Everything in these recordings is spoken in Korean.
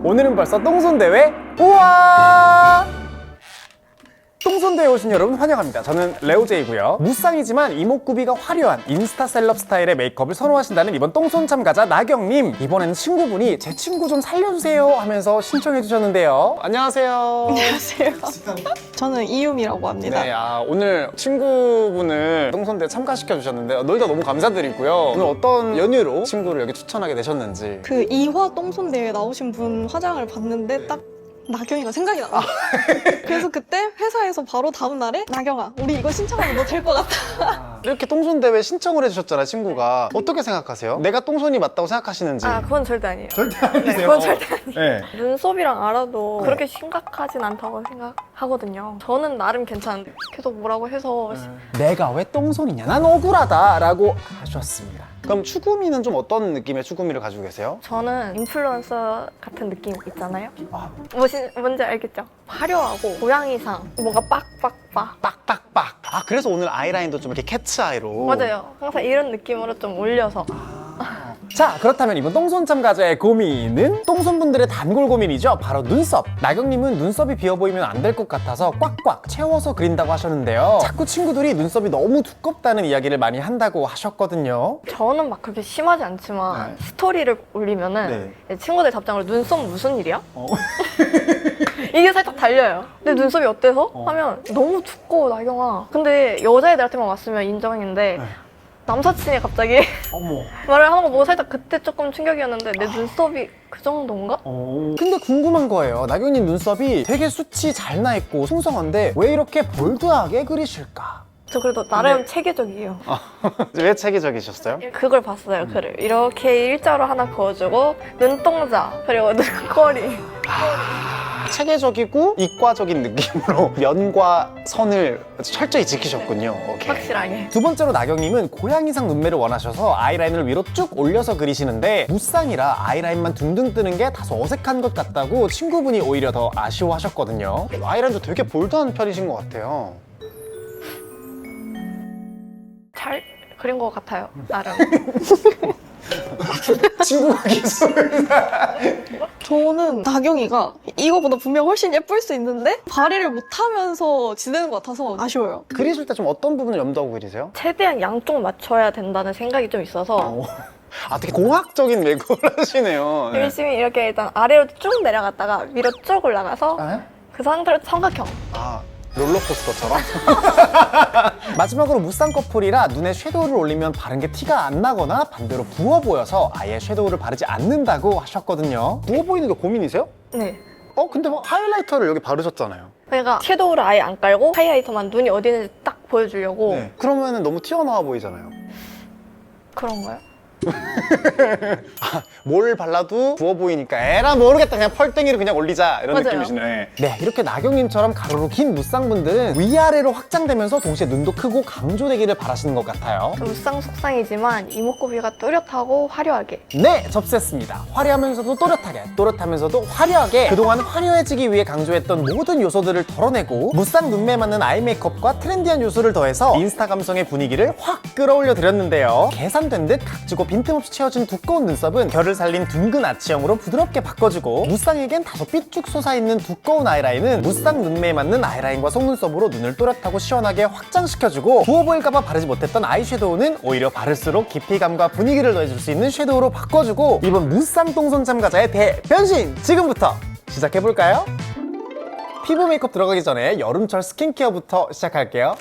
오늘은 벌써 똥손대회? 우와! 똥손대회 오신 여러분 환영합니다. 저는 레오제이고요. 무쌍이지만 이목구비가 화려한 인스타 셀럽 스타일의 메이크업을 선호하신다는 이번 똥손 참가자 나경님. 이번에는 친구분이 제 친구 좀 살려주세요 하면서 신청해 주셨는데요. 안녕하세요. 안녕하세요. 저는 이유미라고 합니다. 네, 오늘 친구분을 똥손대회 참가시켜 주셨는데 놀다 너무 감사드리고요. 오늘 어떤 연유로 친구를 여기 추천하게 되셨는지. 그 2화 똥손대회 나오신 분 화장을 봤는데 딱 나경이가 생각이 나요. 그래서 그때 회사에서 바로 다음 날에 나경아, 우리 이거 신청하면 너 될 것 같아. 이렇게 똥손대회 신청을 해주셨잖아요, 친구가. 어떻게 생각하세요? 내가 똥손이 맞다고 생각하시는지. 그건 절대 아니에요. 절대 아니세요? 네, 그건 절대 아니에요. 네. 눈썹이랑 알아도 그렇게 심각하진 않다고 생각하거든요. 저는 나름 괜찮은데 계속 뭐라고 해서 내가 왜 똥손이냐? 난 억울하다 라고 하셨습니다. 그럼 추구미는 좀 어떤 느낌의 추구미를 가지고 계세요? 저는 인플루언서 같은 느낌 있잖아요. 뭔지 알겠죠? 화려하고 고양이상, 뭔가 빡빡빡. 빡빡빡. 그래서 오늘 아이라인도 좀 이렇게 캐츠아이로. 맞아요. 항상 이런 느낌으로 좀 올려서. 자, 그렇다면 이번 똥손 참가자의 고민은 똥손분들의 단골 고민이죠. 바로 눈썹. 나경님은 눈썹이 비어 보이면 안 될 것 같아서 꽉꽉 채워서 그린다고 하셨는데요. 자꾸 친구들이 눈썹이 너무 두껍다는 이야기를 많이 한다고 하셨거든요. 저는 막 그렇게 심하지 않지만 스토리를 올리면은 친구들 답장으로 눈썹 무슨 일이야? 이게 살짝 달려요. 내 눈썹이 어때서? 하면 너무 두꺼워 나경아. 근데 여자애들한테만 왔으면 인정인데 남사친이 갑자기 어머. 말을 하는 거 보고 살짝 그때 조금 충격이었는데 내 눈썹이 그 정도인가? 근데 궁금한 거예요. 나경님 눈썹이 되게 숱이 잘 나 있고 풍성한데 왜 이렇게 볼드하게 그리실까? 저 그래도 나름 체계적이에요. 왜 체계적이셨어요? 그걸 봤어요, 글을. 이렇게 일자로 하나 그어주고 눈동자 그리고 눈꼬리. 체계적이고 이과적인 느낌으로 면과 선을 철저히 지키셨군요. 오케이. 확실하게. 두 번째로 나경님은 고양이상 눈매를 원하셔서 아이라인을 위로 쭉 올려서 그리시는데 무쌍이라 아이라인만 둥둥 뜨는 게 다소 어색한 것 같다고 친구분이 오히려 더 아쉬워하셨거든요. 아이라인도 되게 볼드한 편이신 것 같아요. 잘 그린 것 같아요, 나름. 친구가 계속 저는 나경이가 이거보다 분명 훨씬 예쁠 수 있는데 발휘를 못하면서 지내는 것 같아서 아쉬워요. 그리실 때 좀 어떤 부분을 염두하고 그리세요? 최대한 양쪽 맞춰야 된다는 생각이 좀 있어서 되게 공학적인 메이크업을 하시네요. 네. 열심히 이렇게 일단 아래로 쭉 내려갔다가 위로 쭉 올라가서 아, 그 상태로 삼각형. 롤러코스터처럼? 마지막으로 무쌍 커플이라 눈에 섀도우를 올리면 바른 게 티가 안 나거나 반대로 부어 보여서 아예 섀도우를 바르지 않는다고 하셨거든요. 부어 보이는 게 고민이세요? 네. 근데 뭐 하이라이터를 여기 바르셨잖아요. 그러니까 섀도우를 아예 안 깔고 하이라이터만 눈이 어디 있는지 딱 보여주려고. 그러면 너무 튀어나와 보이잖아요. 그런가요? 뭘 발라도 부어 보이니까 에라 모르겠다 그냥 펄땡이를 그냥 올리자 이런 맞아요. 느낌이시네. 네, 이렇게 나경님처럼 가로로 긴 무쌍분들은 위아래로 확장되면서 동시에 눈도 크고 강조되기를 바라시는 것 같아요. 무쌍 속쌍이지만 이목구비가 또렷하고 화려하게. 네, 접수했습니다. 화려하면서도 또렷하게, 또렷하면서도 화려하게 그동안 화려해지기 위해 강조했던 모든 요소들을 덜어내고 무쌍 눈매 맞는 아이 메이크업과 트렌디한 요소를 더해서 인스타 감성의 분위기를 확 끌어올려 드렸는데요. 계산된 듯 각지고 빈틈없이 채워진 두꺼운 눈썹은 결을 살린 둥근 아치형으로 부드럽게 바꿔주고 무쌍에겐 다소 삐쭉 솟아있는 두꺼운 아이라인은 무쌍 눈매에 맞는 아이라인과 속눈썹으로 눈을 또렷하고 시원하게 확장시켜주고 부어 보일까봐 바르지 못했던 아이섀도우는 오히려 바를수록 깊이감과 분위기를 더해줄 수 있는 섀도우로 바꿔주고 이번 무쌍 똥손 참가자의 대변신 지금부터 시작해볼까요? 피부 메이크업 들어가기 전에 여름철 스킨케어부터 시작할게요.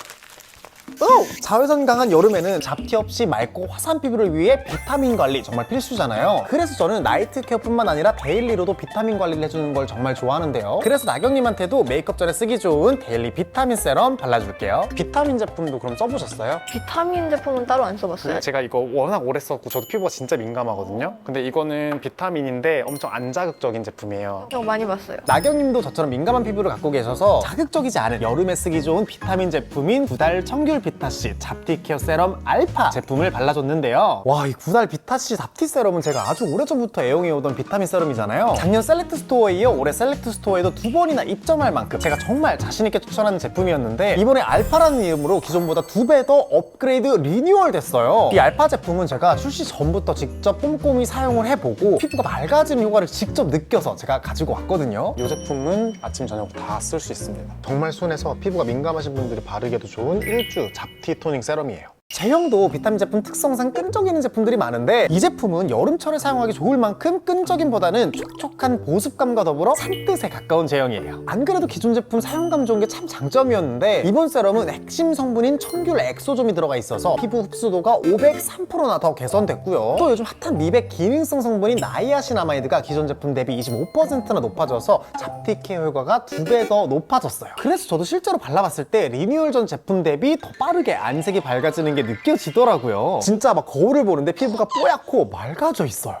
자외선 강한 여름에는 잡티 없이 맑고 화사한 피부를 위해 비타민 관리 정말 필수잖아요. 그래서 저는 나이트 케어뿐만 아니라 데일리로도 비타민 관리를 해주는 걸 정말 좋아하는데요. 그래서 나경님한테도 메이크업 전에 쓰기 좋은 데일리 비타민 세럼 발라줄게요. 비타민 제품도 그럼 써보셨어요? 비타민 제품은 따로 안 써봤어요. 제가 이거 워낙 오래 썼고 저도 피부가 진짜 민감하거든요. 근데 이거는 비타민인데 엄청 안 자극적인 제품이에요. 이거 많이 봤어요. 나경님도 저처럼 민감한 피부를 갖고 계셔서 자극적이지 않은 여름에 쓰기 좋은 비타민 제품인 구달 청귤 비타C 잡티 케어 세럼 알파 제품을 발라줬는데요. 와, 이 구달 비타C 잡티 세럼은 제가 아주 오래전부터 애용해오던 비타민 세럼이잖아요. 작년 셀렉트 스토어에 이어 올해 셀렉트 스토어에도 2번이나 입점할 만큼 제가 정말 자신있게 추천하는 제품이었는데, 이번에 알파라는 이름으로 기존보다 2배 더 업그레이드 리뉴얼 됐어요. 이 알파 제품은 제가 출시 전부터 직접 꼼꼼히 사용을 해보고 피부가 맑아지는 효과를 직접 느껴서 제가 가지고 왔거든요. 이 제품은 아침 저녁 다 쓸 수 있습니다. 정말 순해서 피부가 민감하신 분들이 바르기도 좋은 일주 잡티 토닝 세럼이에요. 제형도 비타민 제품 특성상 끈적이는 제품들이 많은데, 이 제품은 여름철에 사용하기 좋을 만큼 끈적임보다는 촉촉한 보습감과 더불어 산뜻에 가까운 제형이에요. 안 그래도 기존 제품 사용감 좋은 게 참 장점이었는데, 이번 세럼은 핵심 성분인 청귤 엑소점이 들어가 있어서 피부 흡수도가 503%나 더 개선됐고요. 또 요즘 핫한 미백 기능성 성분인 나이아신아마이드가 기존 제품 대비 25%나 높아져서 잡티 케어 효과가 2배 더 높아졌어요. 그래서 저도 실제로 발라봤을 때 리뉴얼 전 제품 대비 더 빠르게 안색이 밝아지는 게 느껴지더라고요. 진짜 막 거울을 보는데 피부가 뽀얗고 맑아져 있어요.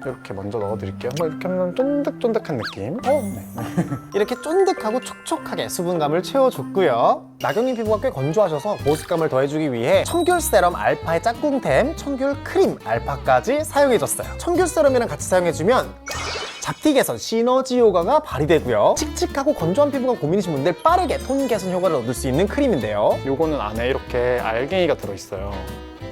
이렇게 먼저 넣어드릴게요. 이렇게 하면 쫀득쫀득한 느낌. 이렇게 쫀득하고 촉촉하게 수분감을 채워줬고요. 나경님 피부가 꽤 건조하셔서 보습감을 더해주기 위해 청귤 세럼 알파의 짝꿍템 청귤 크림 알파까지 사용해줬어요. 청귤 세럼이랑 같이 사용해주면 잡티 개선 시너지 효과가 발휘되고요. 칙칙하고 건조한 피부가 고민이신 분들 빠르게 톤 개선 효과를 얻을 수 있는 크림인데요. 요거는 안에 이렇게 알갱이가 들어있어요.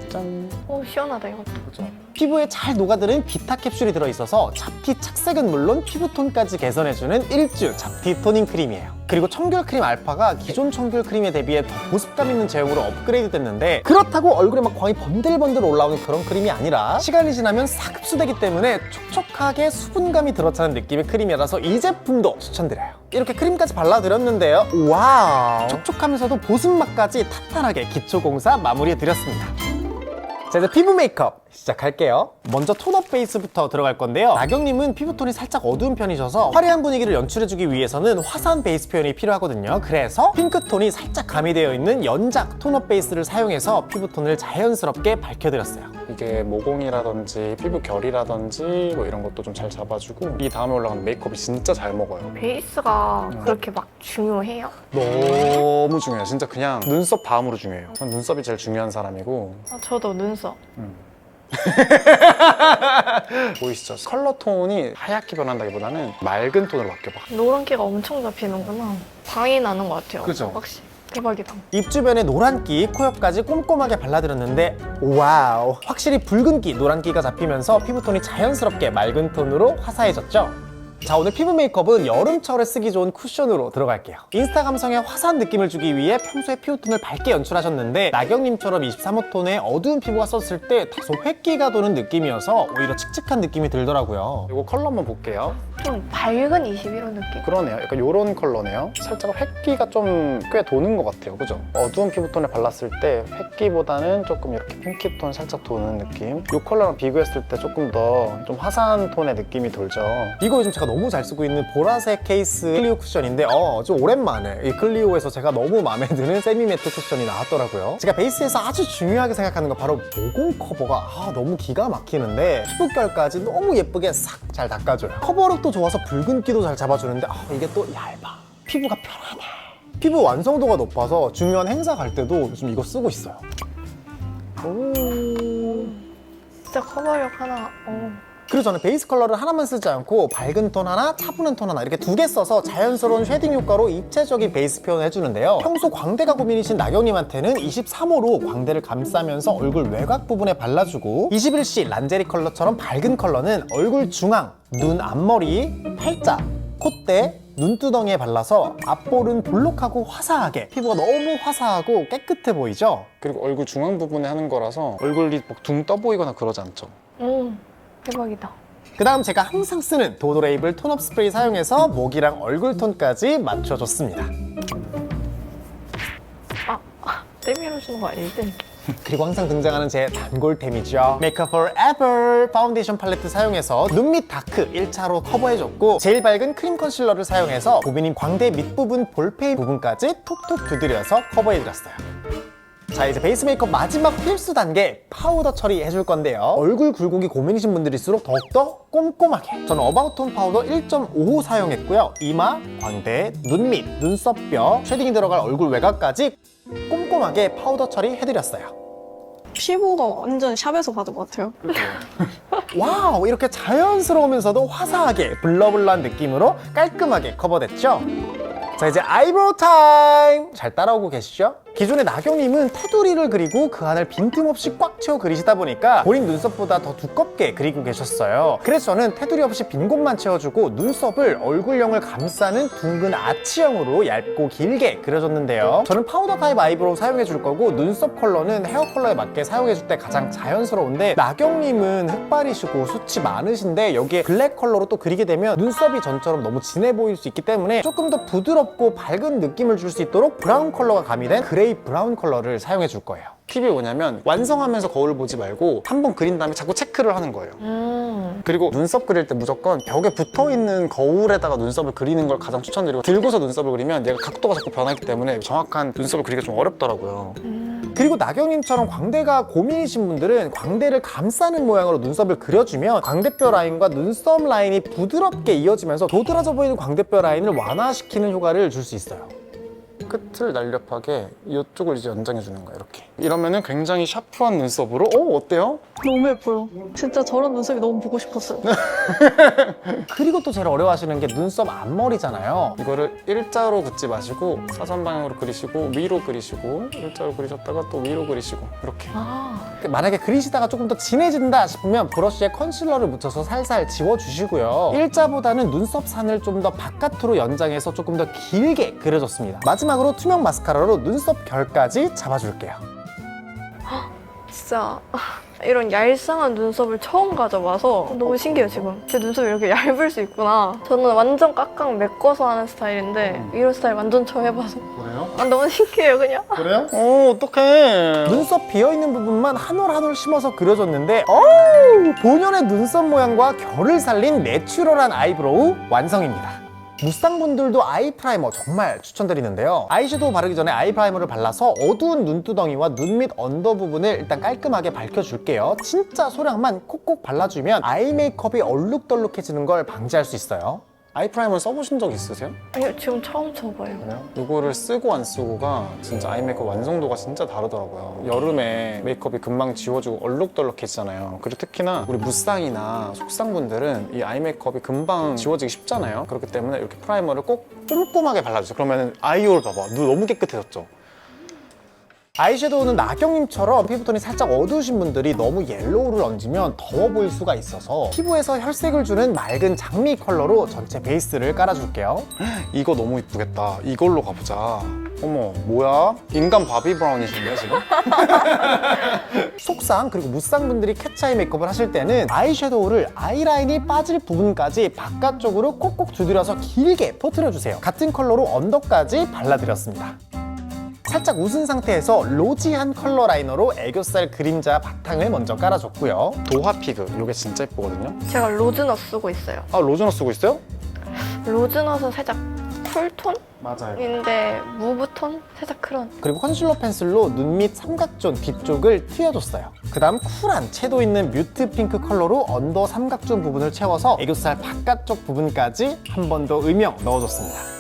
짠. 오, 시원하다 이것도. 그죠? 피부에 잘 녹아드는 비타 캡슐이 들어있어서 잡티 착색은 물론 피부톤까지 개선해주는 일주 잡티 토닝 크림이에요. 그리고 청귤 크림 알파가 기존 청귤 크림에 대비해 더 보습감 있는 제형으로 업그레이드 됐는데, 그렇다고 얼굴에 막 광이 번들번들 올라오는 그런 크림이 아니라 시간이 지나면 싹 흡수되기 때문에 촉촉하게 수분감이 들어차는 느낌의 크림이라서 이 제품도 추천드려요. 이렇게 크림까지 발라드렸는데요. 와우! 촉촉하면서도 보습맛까지 탄탄하게 기초공사 마무리해드렸습니다. 자, 이제 피부 메이크업 시작할게요. 먼저 톤업 베이스부터 들어갈 건데요. 나경님은 피부톤이 살짝 어두운 편이셔서 화려한 분위기를 연출해주기 위해서는 화사한 베이스 표현이 필요하거든요. 그래서 핑크톤이 살짝 가미되어 있는 연작 톤업 베이스를 사용해서 피부톤을 자연스럽게 밝혀드렸어요. 이게 모공이라든지 피부 결이라든지 뭐 이런 것도 좀 잘 잡아주고, 이 다음에 올라가는 메이크업이 진짜 잘 먹어요. 베이스가 그렇게 막 중요해요? 너무 중요해요. 진짜 그냥 눈썹 다음으로 중요해요. 전 눈썹이 제일 중요한 사람이고. 아, 저도 눈썹. 보이시죠? 컬러 톤이 하얗게 변한다기보다는 맑은 톤으로 바뀌어봐. 노란기가 엄청 잡히는구나. 광이 나는 것 같아요. 그죠? 확실히. 대박이다. 입 주변에 노란기, 코 옆까지 꼼꼼하게 발라드렸는데 와우! 확실히 붉은기, 노란기가 잡히면서 피부톤이 자연스럽게 맑은 톤으로 화사해졌죠? 자, 오늘 피부 메이크업은 여름철에 쓰기 좋은 쿠션으로 들어갈게요. 인스타 감성에 화사한 느낌을 주기 위해 평소에 피부톤을 밝게 연출하셨는데, 나경님처럼 23호 톤의 어두운 피부가 썼을 때 다소 획기가 도는 느낌이어서 오히려 칙칙한 느낌이 들더라고요. 이거 컬러 한번 볼게요. 좀 밝은 21호 느낌? 그러네요. 약간 요런 컬러네요. 살짝 획기가 좀 꽤 도는 것 같아요. 그죠? 어두운 피부톤에 발랐을 때 획기보다는 조금 이렇게 핑키톤 살짝 도는 느낌. 이 컬러랑 비교했을 때 조금 더 좀 화사한 톤의 느낌이 돌죠. 이거 요즘 제가 너무 잘 쓰고 있는 보라색 케이스 클리오 쿠션인데 좀 오랜만에 이 클리오에서 제가 너무 마음에 드는 세미매트 쿠션이 나왔더라고요. 제가 베이스에서 아주 중요하게 생각하는 건 바로 모공 커버가 너무 기가 막히는데, 피부결까지 너무 예쁘게 싹 잘 닦아줘요. 커버력도 좋아서 붉은기도 잘 잡아주는데 이게 또 얇아. 피부가 편안해. 피부 완성도가 높아서 중요한 행사 갈 때도 요즘 이거 쓰고 있어요. 진짜 커버력 하나. 그리고 저는 베이스 컬러를 하나만 쓰지 않고 밝은 톤 하나, 차분한 톤 하나 이렇게 2개 써서 자연스러운 쉐딩 효과로 입체적인 베이스 표현을 해주는데요. 평소 광대가 고민이신 나경님한테는 23호로 광대를 감싸면서 얼굴 외곽 부분에 발라주고, 21C 란제리 컬러처럼 밝은 컬러는 얼굴 중앙, 눈 앞머리, 팔자, 콧대, 눈두덩이에 발라서 앞볼은 볼록하고 화사하게, 피부가 너무 화사하고 깨끗해 보이죠? 그리고 얼굴 중앙 부분에 하는 거라서 얼굴이 막 둥 떠 보이거나 그러지 않죠. 대박이다. 그 다음 제가 항상 쓰는 도도레이블 톤업 스프레이 사용해서 목이랑 얼굴 톤까지 맞춰줬습니다. 때밀어주는 거 아니지? 그리고 항상 등장하는 제 단골템이죠. 메이크업 포에버 파운데이션 팔레트 사용해서 눈 밑 다크 1차로 커버해줬고, 제일 밝은 크림 컨실러를 사용해서 고비님 광대 밑부분 볼페인 부분까지 톡톡 두드려서 커버해드렸어요. 자, 이제 베이스 메이크업 마지막 필수 단계 파우더 처리 해줄 건데요. 얼굴 굴곡이 고민이신 분들일수록 더욱더 꼼꼼하게 저는 어바웃톤 파우더 1.5호 사용했고요. 이마, 광대, 눈 밑, 눈썹뼈, 쉐딩이 들어갈 얼굴 외곽까지 꼼꼼하게 파우더 처리 해드렸어요. 피부가 완전 샵에서 받은 것 같아요. 와우, 이렇게 자연스러우면서도 화사하게 블러블러한 느낌으로 깔끔하게 커버됐죠? 자, 이제 아이브로우 타임! 잘 따라오고 계시죠? 기존의 나경님은 테두리를 그리고 그 안을 빈틈없이 꽉 채워 그리시다 보니까 본인 눈썹보다 더 두껍게 그리고 계셨어요. 그래서 저는 테두리 없이 빈 곳만 채워주고 눈썹을 얼굴형을 감싸는 둥근 아치형으로 얇고 길게 그려줬는데요. 저는 파우더 타입 아이브로우 사용해줄 거고 눈썹 컬러는 헤어 컬러에 맞게 사용해줄 때 가장 자연스러운데 나경님은 흑발이시고 숱이 많으신데 여기에 블랙 컬러로 또 그리게 되면 눈썹이 전처럼 너무 진해 보일 수 있기 때문에 조금 더 부드럽고 밝은 느낌을 줄 수 있도록 브라운 컬러가 가미된 그레이 브라운 컬러를 사용해 줄 거예요. 팁이 뭐냐면 완성하면서 거울 보지 말고 한번 그린 다음에 자꾸 체크를 하는 거예요. 그리고 눈썹 그릴 때 무조건 벽에 붙어있는 거울에다가 눈썹을 그리는 걸 가장 추천드리고 들고서 눈썹을 그리면 얘가 각도가 자꾸 변하기 때문에 정확한 눈썹을 그리기가 좀 어렵더라고요. 그리고 나경님처럼 광대가 고민이신 분들은 광대를 감싸는 모양으로 눈썹을 그려주면 광대뼈 라인과 눈썹 라인이 부드럽게 이어지면서 도드라져 보이는 광대뼈 라인을 완화시키는 효과를 줄 수 있어요. 끝을 날렵하게 이쪽을 이제 연장해 주는 거예요. 이렇게 이러면은 굉장히 샤프한 눈썹으로 어때요? 너무 예뻐요. 진짜 저런 눈썹이 너무 보고 싶었어요. 그리고 또 제일 어려워하시는 게 눈썹 앞머리잖아요. 이거를 일자로 긋지 마시고 사선 방향으로 그리시고 위로 그리시고 일자로 그리셨다가 또 위로 그리시고 이렇게. 만약에 그리시다가 조금 더 진해진다 싶으면 브러쉬에 컨실러를 묻혀서 살살 지워주시고요. 일자보다는 눈썹 산을 좀 더 바깥으로 연장해서 조금 더 길게 그려줬습니다. 마지막으로 투명 마스카라로 눈썹 결까지 잡아줄게요. 진짜 이런 얄쌍한 눈썹을 처음 가져와서 너무 신기해요. 지금 제 눈썹이 이렇게 얇을 수 있구나. 저는 완전 깍깍 메꿔서 하는 스타일인데 이런 스타일 완전 처음 해봐서 그래요? 너무 신기해요 그냥. 그래요? 어떡해. 눈썹 비어있는 부분만 한 올 한 올 심어서 그려줬는데 본연의 눈썹 모양과 결을 살린 내추럴한 아이브로우 완성입니다. 무쌍분들도 아이 프라이머 정말 추천드리는데요. 아이섀도우 바르기 전에 아이 프라이머를 발라서 어두운 눈두덩이와 눈 밑 언더 부분을 일단 깔끔하게 밝혀줄게요. 진짜 소량만 콕콕 발라주면 아이 메이크업이 얼룩덜룩해지는 걸 방지할 수 있어요. 아이 프라이머 써보신 적 있으세요? 아니요, 지금 처음 써봐요. 그래요? 이거를 쓰고 안 쓰고가 진짜 아이 메이크업 완성도가 진짜 다르더라고요. 여름에 메이크업이 금방 지워지고 얼룩덜룩해지잖아요. 그리고 특히나 우리 무쌍이나 속쌍분들은 이 아이 메이크업이 금방 지워지기 쉽잖아요. 그렇기 때문에 이렇게 프라이머를 꼭 꼼꼼하게 발라주세요. 그러면 아이홀 봐봐. 눈 너무 깨끗해졌죠? 아이섀도우는 나경님처럼 피부톤이 살짝 어두우신 분들이 너무 옐로우를 얹으면 더워 보일 수가 있어서 피부에서 혈색을 주는 맑은 장미 컬러로 전체 베이스를 깔아줄게요. 이거 너무 이쁘겠다. 이걸로 가보자. 어머, 뭐야? 인간 바비 브라운이신데요, 지금? 속쌍 그리고 무쌍분들이 캣아이 메이크업을 하실 때는 아이섀도우를 아이라인이 빠질 부분까지 바깥쪽으로 콕콕 두드려서 길게 퍼뜨려주세요. 같은 컬러로 언더까지 발라드렸습니다. 살짝 웃은 상태에서 로지한 컬러 라이너로 애교살 그림자 바탕을 먼저 깔아줬고요. 도화피그, 이게 진짜 예쁘거든요. 제가 로즈넛 쓰고 있어요. 아, 로즈넛 쓰고 있어요? 로즈넛은 살짝 쿨톤인데 맞아요. 무브톤? 살짝 그런. 그리고 컨실러 펜슬로 눈 밑 삼각존 뒤쪽을 트여줬어요. 그 다음 쿨한 채도 있는 뮤트 핑크 컬러로 언더 삼각존 부분을 채워서 애교살 바깥쪽 부분까지 한 번 더 음영 넣어줬습니다.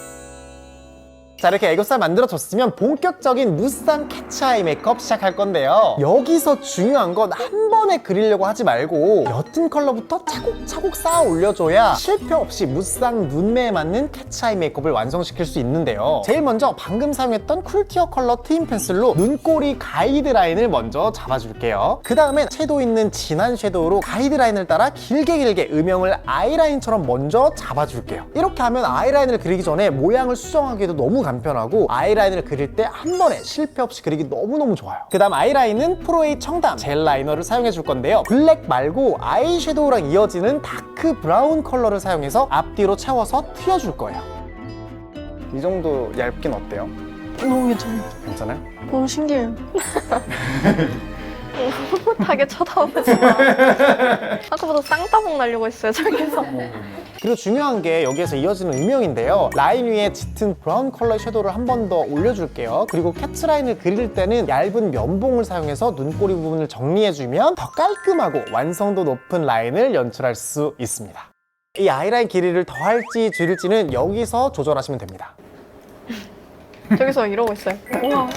자, 이렇게 애교살 만들어줬으면 본격적인 무쌍 캣아이 메이크업 시작할 건데요. 여기서 중요한 건 한 번에 그리려고 하지 말고 옅은 컬러부터 차곡차곡 쌓아 올려줘야 실패 없이 무쌍 눈매에 맞는 캣아이 메이크업을 완성시킬 수 있는데요. 제일 먼저 방금 사용했던 쿨티어 컬러 트임 펜슬로 눈꼬리 가이드라인을 먼저 잡아줄게요. 그 다음에 채도 있는 진한 섀도우로 가이드라인을 따라 길게 음영을 아이라인처럼 먼저 잡아줄게요. 이렇게 하면 아이라인을 그리기 전에 모양을 수정하기도 너무 간편하고 아이라인을 그릴 때 한 번에 실패 없이 그리기 너무너무 좋아요. 그 다음 아이라인은 프로에이 청담 젤 라이너를 사용해 줄 건데요. 블랙 말고 아이섀도우랑 이어지는 다크 브라운 컬러를 사용해서 앞뒤로 채워서 튀어줄 거예요. 이 정도 얇긴 어때요? 너무 괜찮아요. 괜찮아요? 너무 신기해요. 못하게 쳐다보지 마. 아까보다 쌍따봉 날리고 있어요, 저기서. 그리고 중요한 게 여기에서 이어지는 음영인데요. 라인 위에 짙은 브라운 컬러 섀도우를 한 번 더 올려줄게요. 그리고 캐치 라인을 그릴 때는 얇은 면봉을 사용해서 눈꼬리 부분을 정리해주면 더 깔끔하고 완성도 높은 라인을 연출할 수 있습니다. 이 아이라인 길이를 더할지 줄일지는 여기서 조절하시면 됩니다. 저기서 이러고 있어요. 우와.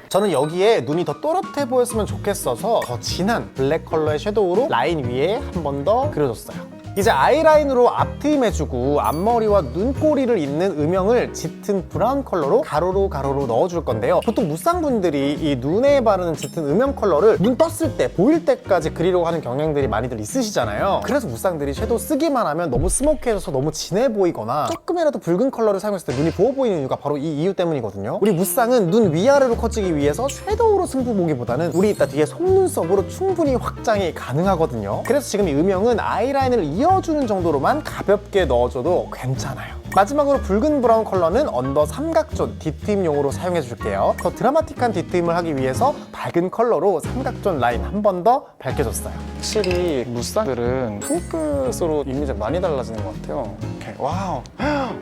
저는 여기에 눈이 더 또렷해 보였으면 좋겠어서 더 진한 블랙 컬러의 섀도우로 라인 위에 한 번 더 그려줬어요. 이제 아이라인으로 앞트임해주고 앞머리와 눈꼬리를 잇는 음영을 짙은 브라운 컬러로 가로로 넣어줄 건데요. 보통 무쌍분들이 이 눈에 바르는 짙은 음영 컬러를 눈 떴을 때 보일 때까지 그리려고 하는 경향들이 많이들 있으시잖아요. 그래서 무쌍들이 섀도우 쓰기만 하면 너무 스모키해져서 너무 진해 보이거나 조금이라도 붉은 컬러를 사용했을 때 눈이 부어 보이는 이유가 바로 이 이유 때문이거든요. 우리 무쌍은 눈 위아래로 커지기 위해서 섀도우로 승부 보기보다는 우리 이따 뒤에 속눈썹으로 충분히 확장이 가능하거든요. 그래서 지금 이 음영은 아이라인을 이어주는 정도로만 가볍게 넣어줘도 괜찮아요. 마지막으로 붉은 브라운 컬러는 언더 삼각존 뒤트임용으로 사용해 줄게요. 더 드라마틱한 뒤트임을 하기 위해서 밝은 컬러로 삼각존 라인 한 번 더 밝혀줬어요. 확실히 무쌍들은 핑크스로 이미지가 많이 달라지는 것 같아요. 오케이. 와우.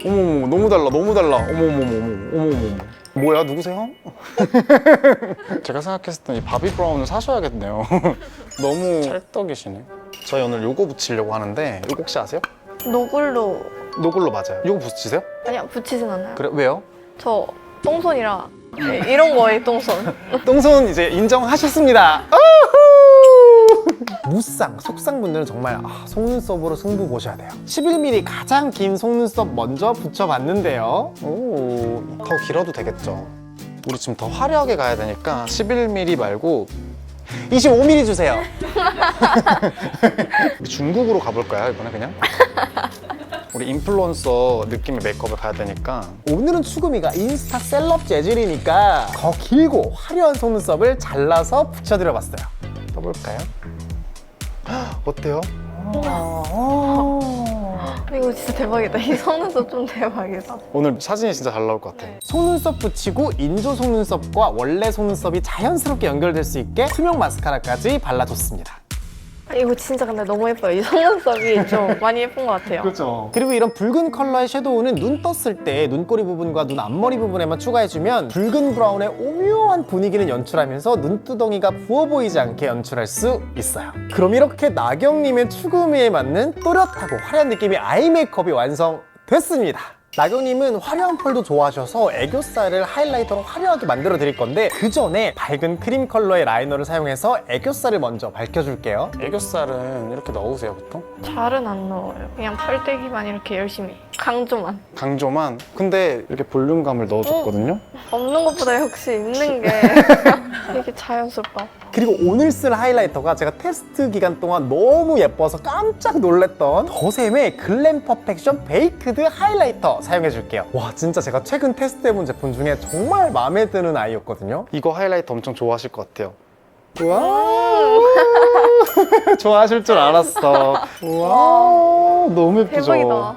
어머머, 너무 달라, 너무 달라. 어머머머. 뭐야, 누구세요? 제가 생각했을 때 이 바비 브라운을 사셔야겠네요. 너무 찰떡이시네. 저희 오늘 요거 붙이려고 하는데 요거 혹시 아세요? 노글로. 노글로 맞아요. 요거 붙이세요? 아니야, 붙이진 않아요. 그래, 왜요? 저 똥손이라. 네, 이런 거에 똥손. 똥손 이제 인정하셨습니다. 무쌍, 속쌍분들은 정말 속눈썹으로 승부 보셔야 돼요. 11mm 가장 긴 속눈썹 먼저 붙여봤는데요. 오, 더 길어도 되겠죠. 우리 지금 더 화려하게 가야 되니까 11mm 말고 25mm 주세요. 중국으로 가볼까요, 이번에 그냥? 우리 인플루언서 느낌의 메이크업을 가야 되니까. 오늘은 추구미가 인스타 셀럽 재질이니까 더 길고 화려한 속눈썹을 잘라서 붙여드려봤어요. 떠볼까요? 어때요? 이거 진짜 대박이다. 이 속눈썹 좀 대박이다. 오늘 사진이 진짜 잘 나올 것 같아. 속눈썹 붙이고 인조 속눈썹과 원래 속눈썹이 자연스럽게 연결될 수 있게 투명 마스카라까지 발라줬습니다. 이거 진짜 근데 너무 예뻐요. 이 속눈썹이 좀 많이 예쁜 것 같아요. 그렇죠. 그리고 이런 붉은 컬러의 섀도우는 눈 떴을 때 눈꼬리 부분과 눈 앞머리 부분에만 추가해주면 붉은 브라운의 오묘한 분위기는 연출하면서 눈두덩이가 부어 보이지 않게 연출할 수 있어요. 그럼 이렇게 나경님의 추구미에 맞는 또렷하고 화려한 느낌의 아이 메이크업이 완성됐습니다. 나경님은 화려한 펄도 좋아하셔서 애교살을 하이라이터로 화려하게 만들어 드릴 건데 그 전에 밝은 크림 컬러의 라이너를 사용해서 애교살을 먼저 밝혀줄게요. 애교살은 이렇게 넣으세요, 보통? 잘은 안 넣어요. 그냥 펄떼기만 이렇게 열심히. 강조만. 강조만. 근데 이렇게 볼륨감을 넣어줬거든요. 없는 것보다 역시 있는 게 되게 자연스럽다. 그리고 오늘 쓸 하이라이터가 제가 테스트 기간 동안 너무 예뻐서 깜짝 놀랐던 더샘의 글램 퍼펙션 베이크드 하이라이터 사용해줄게요. 와, 진짜 제가 최근 테스트해본 제품 중에 정말 마음에 드는 아이였거든요. 이거 하이라이터 엄청 좋아하실 것 같아요. 와, 좋아하실 줄 알았어. 와, 너무 예쁘죠? 대박이다.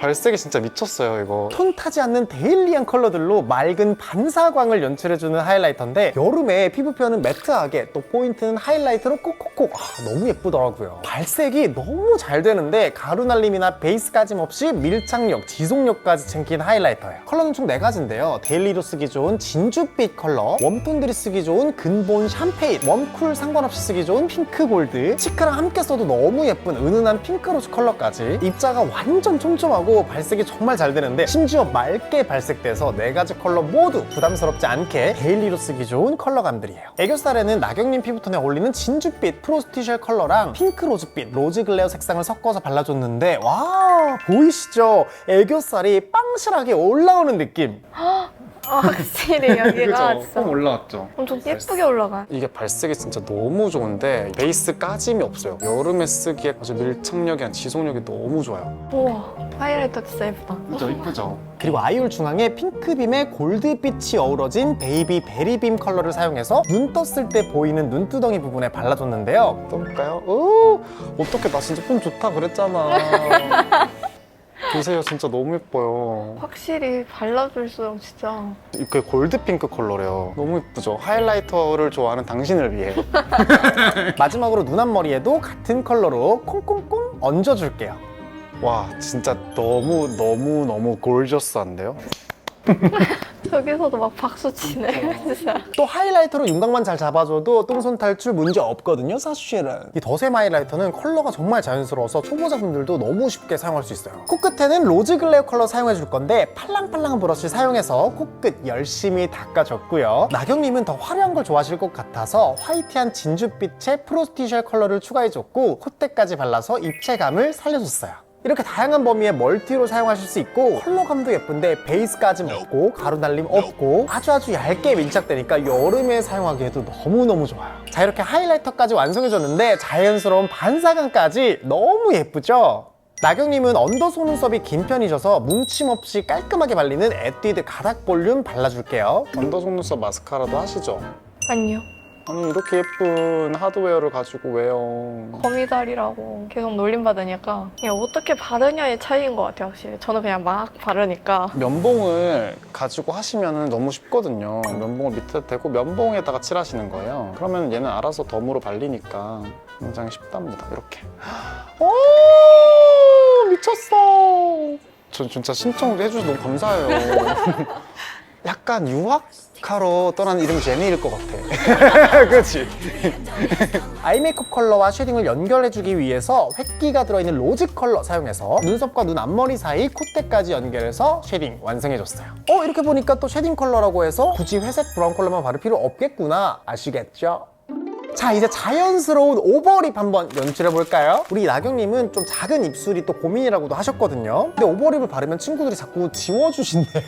발색이 진짜 미쳤어요, 이거. 톤 타지 않는 데일리한 컬러들로 맑은 반사광을 연출해주는 하이라이터인데 여름에 피부 표현은 매트하게 또 포인트는 하이라이터로 콕콕콕. 너무 예쁘더라고요. 발색이 너무 잘 되는데 가루 날림이나 베이스 까짐 없이 밀착력, 지속력까지 챙긴 하이라이터예요. 컬러는 총 4가지인데요. 데일리로 쓰기 좋은 진주빛 컬러, 웜톤들이 쓰기 좋은 근본 샴페인, 웜쿨 상관없이 쓰기 좋은 핑크 골드, 치크랑 함께 써도 너무 예쁜 은은한 핑크로즈 컬러까지. 입자가 완전 촘촘하고 발색이 정말 잘 되는데 심지어 맑게 발색돼서 4가지 컬러 모두 부담스럽지 않게 데일리로 쓰기 좋은 컬러감들이에요. 애교살에는 나경님 피부톤에 어울리는 진주빛 프로스티셜 컬러랑 핑크 로즈빛 로즈 글레어 색상을 섞어서 발라줬는데 와, 보이시죠? 애교살이 빵실하게 올라오는 느낌. 확실히 여기가 진짜 올라왔죠. 엄청 예쁘게 올라가. 이게 발색이 진짜 너무 좋은데 베이스 까짐이 없어요. 여름에 쓰기에 아주 밀착력이랑 지속력이 너무 좋아요. 우와, 하이라이터 진짜 예쁘다. 그죠? 이쁘죠? 그리고 아이홀 중앙에 핑크빔에 골드빛이 어우러진 베이비 베리빔 컬러를 사용해서 눈 떴을 때 보이는 눈두덩이 부분에 발라줬는데요. 떠볼까요? 오, 어떡해, 나 진짜 폼 좋다 그랬잖아. 보세요, 진짜 너무 예뻐요. 확실히 발라줄수록 진짜 이게 골드핑크 컬러래요. 너무 예쁘죠? 하이라이터를 좋아하는 당신을 위해. 마지막으로 눈 앞머리에도 같은 컬러로 콩콩콩 얹어줄게요. 와, 진짜 너무 골저스한데요? 저기서도 막 박수 치네 진짜. 또 하이라이터로 윤곽만 잘 잡아줘도 똥손 탈출 문제 없거든요, 사실은. 이 더샘 하이라이터는 컬러가 정말 자연스러워서 초보자분들도 너무 쉽게 사용할 수 있어요. 코끝에는 로즈 글레어 컬러 사용해줄 건데 팔랑팔랑한 브러쉬 사용해서 코끝 열심히 닦아줬고요. 나경님은 더 화려한 걸 좋아하실 것 같아서 화이트한 진주빛의 프로스티셜 컬러를 추가해줬고 콧대까지 발라서 입체감을 살려줬어요. 이렇게 다양한 범위의 멀티로 사용하실 수 있고 컬러감도 예쁜데 베이스까지 없고 가루 날림 없고 아주 얇게 밀착되니까 여름에 사용하기에도 너무너무 좋아요. 자, 이렇게 하이라이터까지 완성해줬는데 자연스러운 반사감까지 너무 예쁘죠? 나경님은 언더 속눈썹이 긴 편이셔서 뭉침 없이 깔끔하게 발리는 에뛰드 가닥 볼륨 발라줄게요. 언더 속눈썹 마스카라도 하시죠? 아니요. 아니, 이렇게 예쁜 하드웨어를 가지고 왜요? 거미달이라고 계속 놀림받으니까 그냥 어떻게 바르냐의 차이인 것 같아요 확실히. 저는 그냥 막 바르니까. 면봉을 가지고 하시면 너무 쉽거든요. 면봉을 밑에 대고 면봉에다가 칠하시는 거예요. 그러면 얘는 알아서 덤으로 발리니까 굉장히 쉽답니다. 이렇게. 오, 미쳤어. 전 진짜 신청해 주셔서 너무 감사해요. 약간 유학하러 떠난 이름 제니일 것 같아. 그렇지? 아이 메이크업 컬러와 쉐딩을 연결해주기 위해서 획기가 들어있는 로즈 컬러 사용해서 눈썹과 눈 앞머리 사이 콧대까지 연결해서 쉐딩 완성해줬어요. 이렇게 보니까 또 쉐딩 컬러라고 해서 굳이 회색 브라운 컬러만 바를 필요 없겠구나 아시겠죠? 자, 이제 자연스러운 오버립 한번 연출해볼까요? 우리 나경님은 좀 작은 입술이 또 고민이라고도 하셨거든요. 근데 오버립을 바르면 친구들이 자꾸 지워주신대요.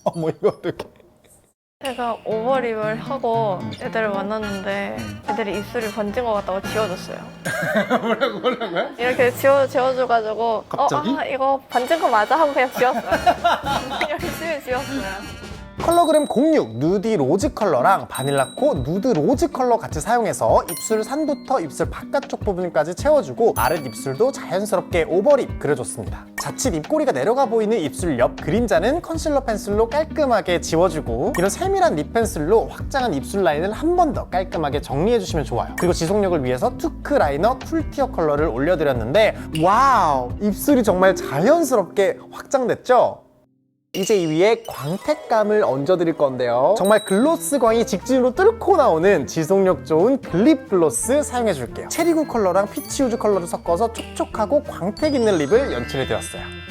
어머, 이거 어떡해. 제가 오버립을 하고 애들을 만났는데 애들이 입술이 번진 것 같다고 지워줬어요. 뭐라고요? 이렇게 지워줘가지고 갑자기? 이거 번진 거 맞아? 하고 그냥 지웠어요. 열심히 지웠어요. 컬러그램 06 누디 로즈 컬러랑 바닐라코 누드 로즈 컬러 같이 사용해서 입술 산부터 입술 바깥쪽 부분까지 채워주고 아랫 입술도 자연스럽게 오버립 그려줬습니다. 자칫 입꼬리가 내려가 보이는 입술 옆 그림자는 컨실러 펜슬로 깔끔하게 지워주고 이런 세밀한 립 펜슬로 확장한 입술 라인을 한 번 더 깔끔하게 정리해주시면 좋아요. 그리고 지속력을 위해서 투크 라이너 쿨티어 컬러를 올려드렸는데 와우! 입술이 정말 자연스럽게 확장됐죠? 이제 이 위에 광택감을 얹어드릴 건데요. 정말 글로스 광이 직진으로 뚫고 나오는 지속력 좋은 글립 글로스 사용해줄게요. 체리구 컬러랑 피치우즈 컬러를 섞어서 촉촉하고 광택 있는 립을 연출해드렸어요.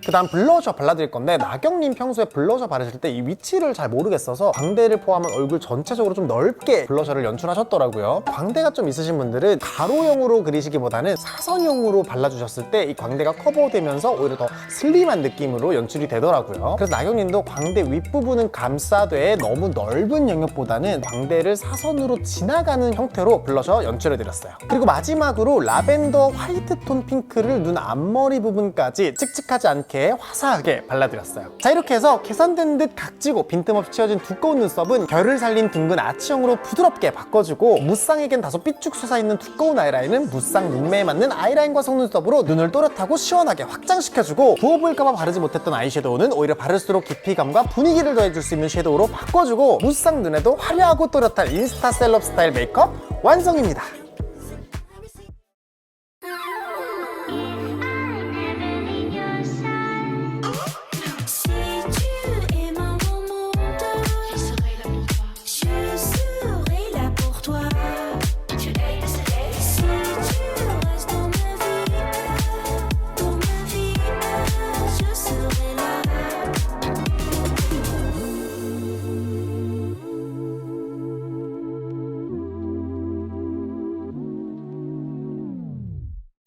그 다음 블러셔 발라드릴 건데 나경님 평소에 블러셔 바르실 때 이 위치를 잘 모르겠어서 광대를 포함한 얼굴 전체적으로 좀 넓게 블러셔를 연출하셨더라고요. 광대가 좀 있으신 분들은 가로형으로 그리시기보다는 사선형으로 발라주셨을 때 이 광대가 커버되면서 오히려 더 슬림한 느낌으로 연출이 되더라고요. 그래서 나경님도 광대 윗부분은 감싸되 너무 넓은 영역보다는 광대를 사선으로 지나가는 형태로 블러셔 연출해드렸어요. 그리고 마지막으로 라벤더 화이트 톤 핑크를 눈 앞머리 부분까지 칙칙하지 않게 화사하게 발라드렸어요. 자, 이렇게 해서 계산된 듯 각지고 빈틈없이 채워진 두꺼운 눈썹은 결을 살린 둥근 아치형으로 부드럽게 바꿔주고 무쌍에겐 다소 삐쭉 솟아있는 두꺼운 아이라인은 무쌍 눈매에 맞는 아이라인과 속눈썹으로 눈을 또렷하고 시원하게 확장시켜주고 부어 보일까봐 바르지 못했던 아이섀도우는 오히려 바를수록 깊이감과 분위기를 더해줄 수 있는 섀도우로 바꿔주고 무쌍 눈에도 화려하고 또렷한 인스타 셀럽 스타일 메이크업 완성입니다.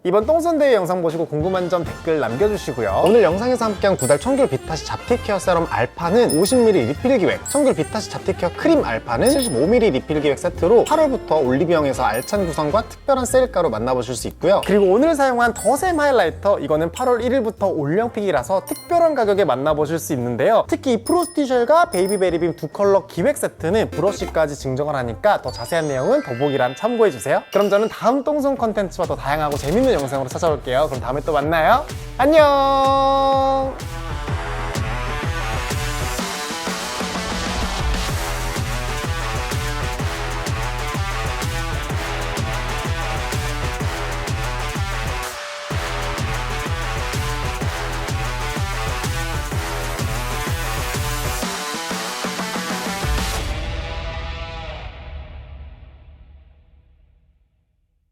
이번 똥손대회 영상 보시고 궁금한 점 댓글 남겨주시고요. 오늘 영상에서 함께한 구달 청귤 비타시 잡티 케어 세럼 알파는 50ml 리필 기획, 청귤 비타시 잡티 케어 크림 알파는 75ml 리필 기획 세트로 8월부터 올리브영에서 알찬 구성과 특별한 세일가로 만나보실 수 있고요. 그리고 오늘 사용한 더샘 하이라이터, 이거는 8월 1일부터 올영픽이라서 특별한 가격에 만나보실 수 있는데요. 특히 이 프로스티셜과 베이비베리빔 두 컬러 기획 세트는 브러쉬까지 증정을 하니까 더 자세한 내용은 더보기란 참고해주세요. 그럼 저는 다음 똥손 컨텐츠와 더 다양하고 재밌는 재밌는 영상으로 찾아올게요. 그럼 다음에 또 만나요. 안녕.